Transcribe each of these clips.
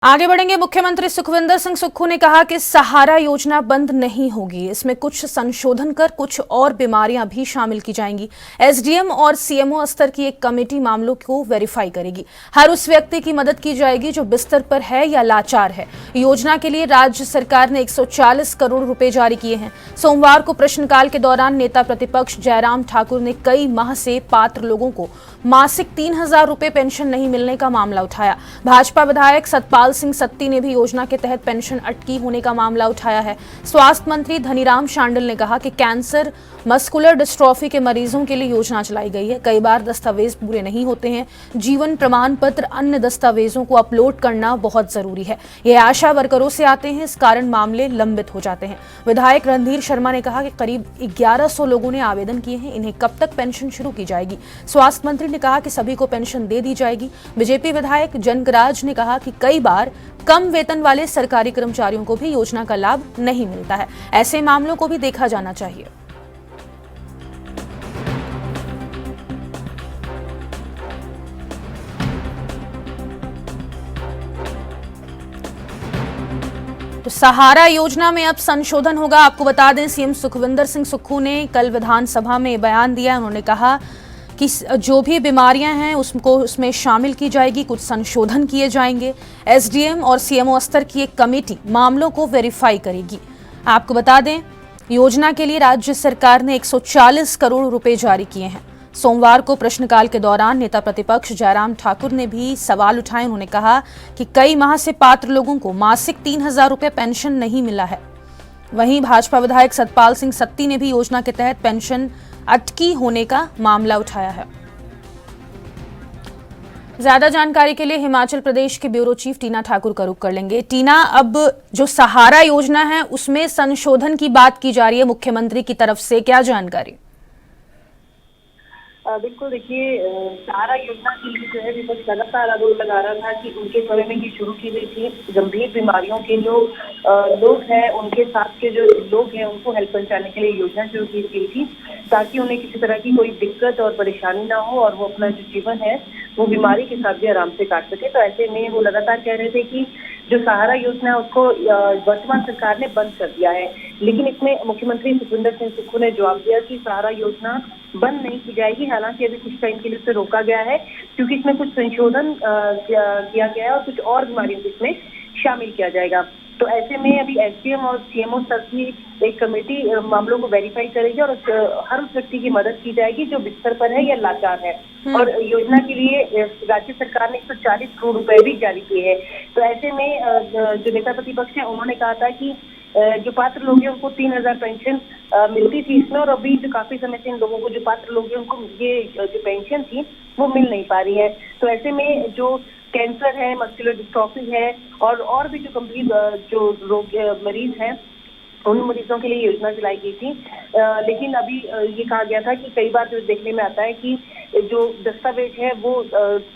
आगे बढ़ेंगे। मुख्यमंत्री सुखविंदर सिंह सुक्खू ने कहा कि सहारा योजना बंद नहीं होगी, इसमें कुछ संशोधन कर कुछ और बीमारियां भी शामिल की जाएंगी। एसडीएम और सीएमओ स्तर की एक कमेटी मामलों को वेरीफाई करेगी। हर उस व्यक्ति की मदद की जाएगी जो बिस्तर पर है या लाचार है। योजना के लिए राज्य सरकार ने 140 करोड़ रुपए जारी किए हैं। सोमवार को प्रश्नकाल के दौरान नेता प्रतिपक्ष जयराम ठाकुर ने कई माह से पात्र लोगों को मासिक 3,000 रुपए पेंशन नहीं मिलने का मामला उठाया। भाजपा विधायक सतपाल सिंह सत्ती ने भी योजना के तहत पेंशन अटकी होने का मामला उठाया है। स्वास्थ्य मंत्री धनीराम शांडिल ने कहा कि कैंसर, मस्कुलर डिस्ट्रॉफी के मरीजों के लिए योजना चलाई गई है। कई बार दस्तावेज पूरे नहीं होते हैं। जीवन प्रमाण पत्र, अन्य दस्तावेजों को अपलोड करना बहुत जरूरी है। ये आशा वर्करों से आते हैं, इस कारण मामले लंबित हो जाते हैं। विधायक रणधीर शर्मा ने कहा कि करीब 1100 लोगों ने आवेदन किए हैं, इन्हें कब तक पेंशन शुरू की जाएगी। स्वास्थ्य मंत्री ने कहा कि सभी को पेंशन दे दी जाएगी। बीजेपी विधायक जनकराज ने कहा कि कई बार कम वेतन वाले सरकारी कर्मचारियों को भी योजना का लाभ नहीं मिलता है, ऐसे मामलों को भी देखा जाना चाहिए। तो सहारा योजना में अब संशोधन होगा। आपको बता दें, सीएम सुखविंदर सिंह सुक्खू ने कल विधानसभा में बयान दिया। उन्होंने कहा कि जो भी बीमारियां हैं उसको उसमें शामिल की जाएगी, कुछ संशोधन किए जाएंगे। एसडीएम और सीएमओ स्तर की एक कमेटी मामलों को वेरीफाई करेगी। आपको बता दें, योजना के लिए राज्य सरकार ने 140 करोड़ रुपए जारी किए हैं। सोमवार को प्रश्नकाल के दौरान नेता प्रतिपक्ष जयराम ठाकुर ने भी सवाल उठाए। उन्होंने कहा कि कई माह से पात्र लोगों को मासिक 3,000 रुपए पेंशन नहीं मिला है। वहीं भाजपा विधायक सतपाल सिंह सत्ती ने भी योजना के तहत पेंशन अटकी होने का मामला उठाया है। ज्यादा जानकारी के लिए हिमाचल प्रदेश के ब्यूरो चीफ टीना ठाकुर का रुख कर लेंगे। टीना, अब जो सहारा योजना है उसमें संशोधन की बात की जा रही है मुख्यमंत्री की तरफ से, क्या जानकारी? बिल्कुल, देखिए, सहारा योजना के लिए जो है विपक्ष लगातार आरोप लगा रहा था कि उनके समय में ये शुरू की गई थी। गंभीर बीमारियों के जो लोग हैं, उनके साथ के जो लोग हैं, उनको हेल्प पहुंचाने के लिए योजना शुरू की गई थी ताकि उन्हें किसी तरह की कोई दिक्कत और परेशानी ना हो और वो अपना जो जीवन है वो बीमारी के साथ भी आराम से काट सके। तो ऐसे में वो लगातार कह रहे थे कि जो सहारा योजना है उसको वर्तमान सरकार ने बंद कर दिया है। लेकिन इसमें मुख्यमंत्री सुखविंदर सिंह सुक्खू ने जवाब दिया कि सहारा योजना बंद नहीं की जाएगी। हालांकि अभी कुछ टाइम के लिए उसे रोका गया है क्योंकि इसमें कुछ संशोधन किया गया है और कुछ और बीमारियों को इसमें शामिल किया जाएगा। तो ऐसे में अभी एसडीएम और सीएमओ स्तर की एक कमेटी मामलों को वेरीफाई करेगी और हर उस व्यक्ति की मदद की जाएगी जो बिस्तर पर है या लाचार है। और योजना के लिए राज्य सरकार ने 140 करोड़ रुपए भी जारी किए हैं। तो ऐसे में जो नेता प्रतिपक्ष है उन्होंने कहा था कि जो पात्र लोग हैं उनको 3,000 पेंशन मिलती थी इसमें, और अभी जो काफी समय से इन लोगों को, जो पात्र लोग हैं, उनको ये जो पेंशन थी वो मिल नहीं पा रही है। तो ऐसे में जो कैंसर है, मस्कुलर डिस्ट्रॉफी है और भी जो गंभीर जो रोग मरीज हैं, उन मरीजों के लिए योजना चलाई गई थी। लेकिन अभी ये कहा गया था कि कई बार जो देखने में आता है कि जो दस्तावेज है वो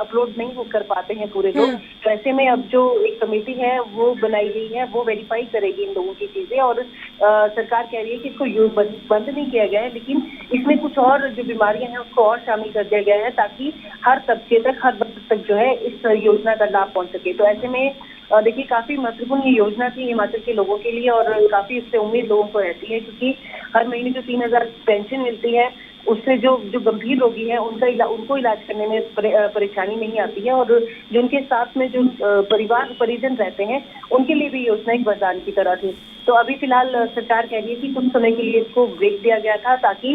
अपलोड नहीं कर पाते हैं पूरे लोग। तो ऐसे में अब जो एक कमेटी है वो बनाई गई है, वो वेरीफाई करेगी इन लोगों की चीजें। और सरकार कह रही है कि इसको बंद नहीं किया गया है, लेकिन इसमें कुछ और जो बीमारियां हैं उसको और शामिल कर दिया गया है ताकि हर तबके तक, हर वर्ग तक जो है इस योजना का लाभ पहुंच सके। तो ऐसे में देखिए, काफी महत्वपूर्ण ये योजना थी हिमाचल के लोगों के लिए और काफी इससे उम्मीद लोगों को रहती है क्योंकि हर महीने जो 3,000 पेंशन मिलती है उससे जो गंभीर रोगी है उनको इलाज करने में परेशानी नहीं आती है, और जो उनके साथ में जो परिजन रहते हैं उनके लिए भी योजना एक वरदान की तरह थी। तो अभी फिलहाल सरकार कह रही है कि कुछ समय के लिए इसको ब्रेक दिया गया था ताकि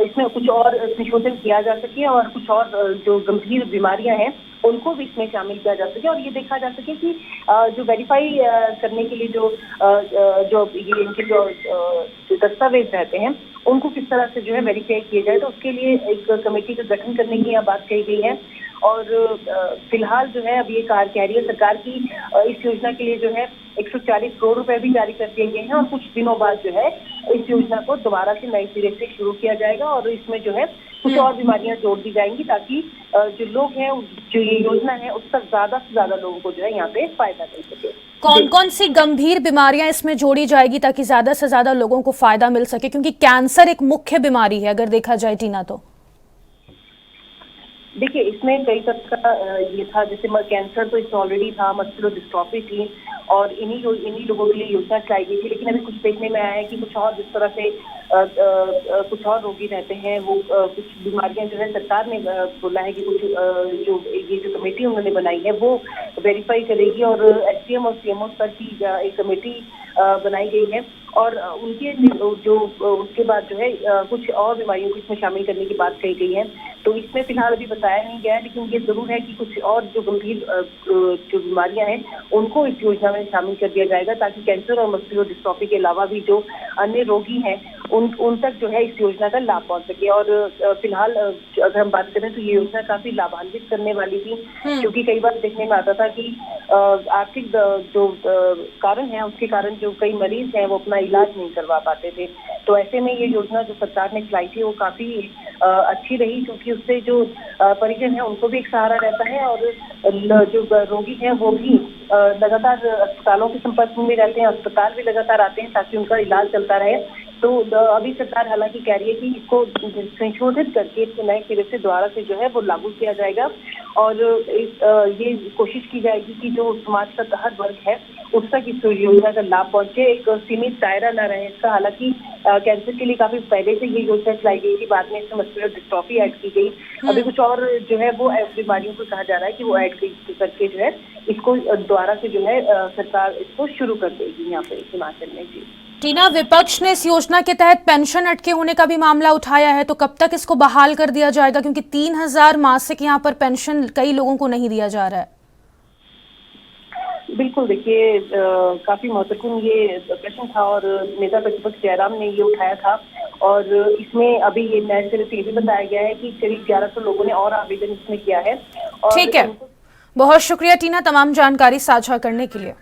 इसमें कुछ और संशोधन किया जा सके और कुछ और जो गंभीर बीमारियां हैं उनको भी इसमें शामिल किया जा सके और ये देखा जा सके कि जो वेरीफाई करने के लिए जो ये इनके जो दस्तावेज रहते हैं उनको किस तरह से जो है वेरीफाई किए जाए। तो उसके लिए एक कमेटी का गठन करने की यहाँ बात कही गई है। और फिलहाल जो है अब ये कह रही है सरकार की इस योजना के लिए जो है 140 करोड़ रुपए भी जारी कर दिए गए हैं और कुछ दिनों बाद जो है इस योजना को दोबारा से नए सिरे से शुरू किया जाएगा और इसमें जो है कुछ और बीमारियां जोड़ दी जाएंगी ताकि जो लोग हैं, जो ये योजना है उस तक ज्यादा से ज्यादा लोगों को जो है यहाँ पे फायदा मिल सके। कौन कौन सी गंभीर बीमारियां इसमें जोड़ी जाएगी ताकि ज्यादा से ज्यादा लोगों को फायदा मिल सके, क्योंकि कैंसर एक मुख्य बीमारी है अगर देखा जाए टीना तो? देखिए, इसमें कई तरह का ये था, जैसे कैंसर तो इसमें ऑलरेडी था, मस्कुलर डिस्ट्रॉफी थी और इन्हीं लोगों के लिए योजना चलाई गई थी। लेकिन अभी कुछ देखने में आया है कि कुछ और जिस तरह से कुछ और रोगी रहते हैं, वो कुछ बीमारियां जो है सरकार ने बोला है कि कुछ जो ये जो कमेटी उन्होंने बनाई है वो वेरीफाई करेगी और एसडीएम और सीएमओ स्तर की एक कमेटी बनाई गई है और उनके जो उसके बाद जो है कुछ और बीमारियों को इसमें शामिल करने की बात कही गई है। तो इसमें फिलहाल अभी बताया नहीं गया है, लेकिन ये जरूर है कि कुछ और जो गंभीर जो बीमारियां हैं उनको इस योजना में शामिल कर दिया जाएगा, ताकि कैंसर और मस्कुलर डिस्ट्रॉफी के अलावा भी जो अन्य रोगी हैं उन तक जो है इस योजना का लाभ पहुंच सके। और फिलहाल अगर हम बात करें तो ये योजना काफी लाभान्वित करने वाली थी, क्योंकि कई बार देखने में आता था कि आर्थिक जो कारण है उसके कारण जो कई मरीज हैं वो अपना इलाज नहीं करवा पाते थे। तो ऐसे में ये योजना जो सरकार ने चलाई थी वो काफी अच्छी रही, क्योंकि उससे जो परिजन है उनको भी एक सहारा रहता है और जो रोगी हैं वो भी लगातार अस्पतालों के संपर्क में रहते हैं, अस्पताल भी लगातार आते हैं ताकि उनका इलाज चलता रहे। तो अभी सरकार हालांकि कह रही है कि इसको संशोधित करके इसको नए सिरे से दोबारा से जो है वो लागू किया जाएगा और ये कोशिश की जाएगी कि जो समाज का हर वर्ग है उस तक इस योजना का लाभ पहुंचे, एक सीमित दायरा न रहे इसका। हालांकि कैंसर के लिए काफी पहले से ये योजना चलाई गई थी, बाद में इसमें मस्कुलर डिस्ट्रॉफी ऐड की गई। अभी कुछ और जो है वो बीमारियों को कहा जा रहा है कि वो ऐड करके जो है इसको दोबारा से जो है सरकार इसको शुरू कर देगी यहाँ पे हिमाचल में। जी टीना, विपक्ष ने इस योजना के तहत पेंशन अटके होने का भी मामला उठाया है, तो कब तक इसको बहाल कर दिया जाएगा, क्योंकि 3,000 मासिक यहाँ पर पेंशन कई लोगों को नहीं दिया जा रहा है। बिल्कुल, देखिए काफी महत्वपूर्ण ये प्रश्न था और नेता प्रतिपक्ष जयराम ने ये उठाया था और इसमें अभी ये नए सिरे से ये भी बताया गया है कि करीब 1100 लोगों ने और आवेदन इसमें किया है। ठीक है, बहुत शुक्रिया टीना तमाम जानकारी साझा करने के लिए।